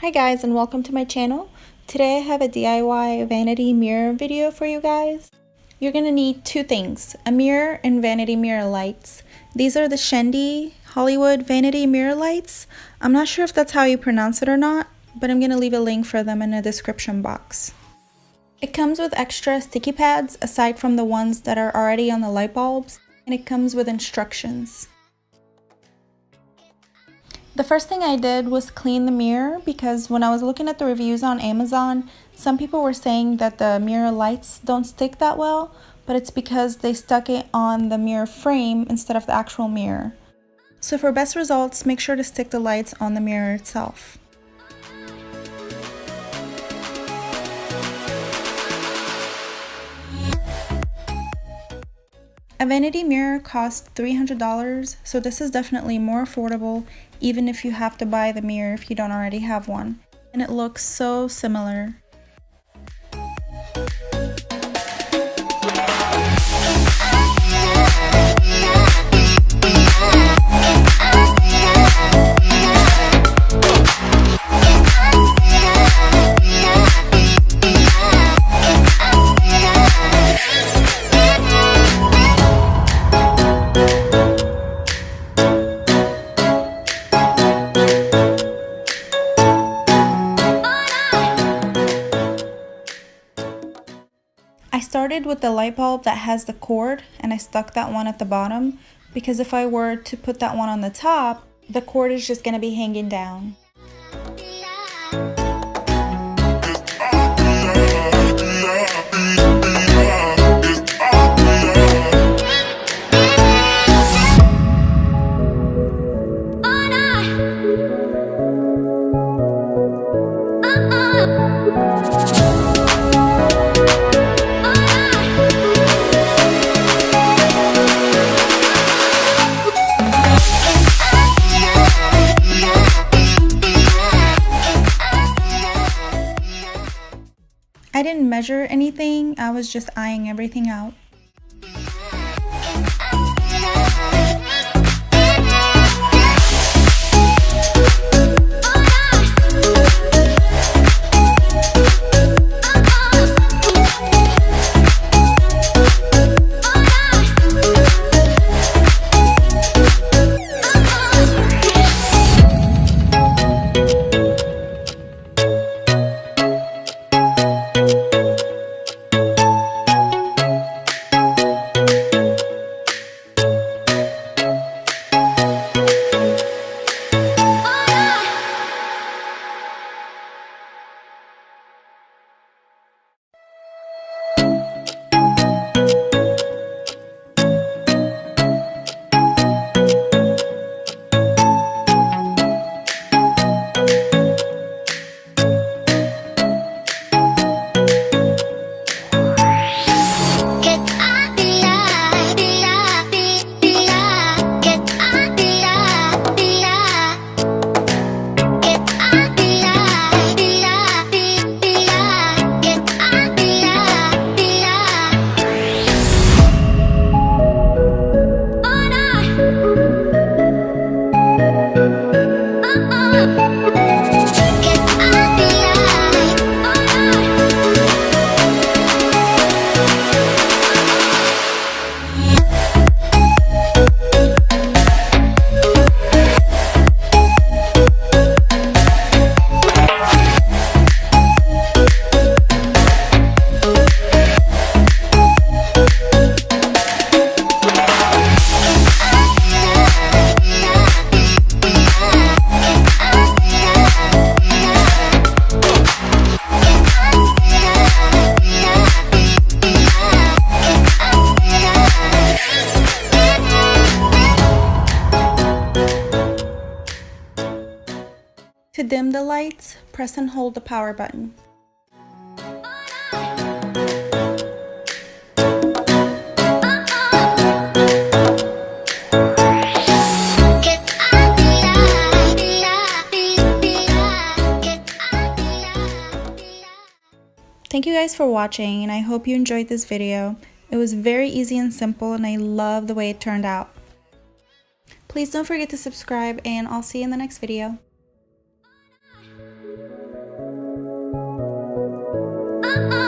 Hi guys, and welcome to my channel. Today I have a DIY vanity mirror video for you guys. You're gonna need two things, a mirror and vanity mirror lights. These are the Chende Hollywood Vanity Mirror Lights. I'm not sure if that's how you pronounce it or not, but I'm gonna leave a link for them in the description box. It comes with extra sticky pads aside from the ones that are already on the light bulbs, and it comes with instructions. The first thing I did was clean the mirror because when I was looking at the reviews on Amazon, some people were saying that the mirror lights don't stick that well, but it's because they stuck it on the mirror frame instead of the actual mirror. So for best results, make sure to stick the lights on the mirror itself. A vanity mirror costs $300, so this is definitely more affordable even if you have to buy the mirror if you don't already have one. And it looks so similar. I started with the light bulb that has the cord and I stuck that one at the bottom because if I were to put that one on the top, the cord is just going to be hanging down. I didn't measure anything, I was just eyeing everything out. To dim the lights, press and hold the power button. Thank you guys for watching, and I hope you enjoyed this video. It was very easy and simple, and I love the way it turned out. Please don't forget to subscribe, and I'll see you in the next video. oh, oh.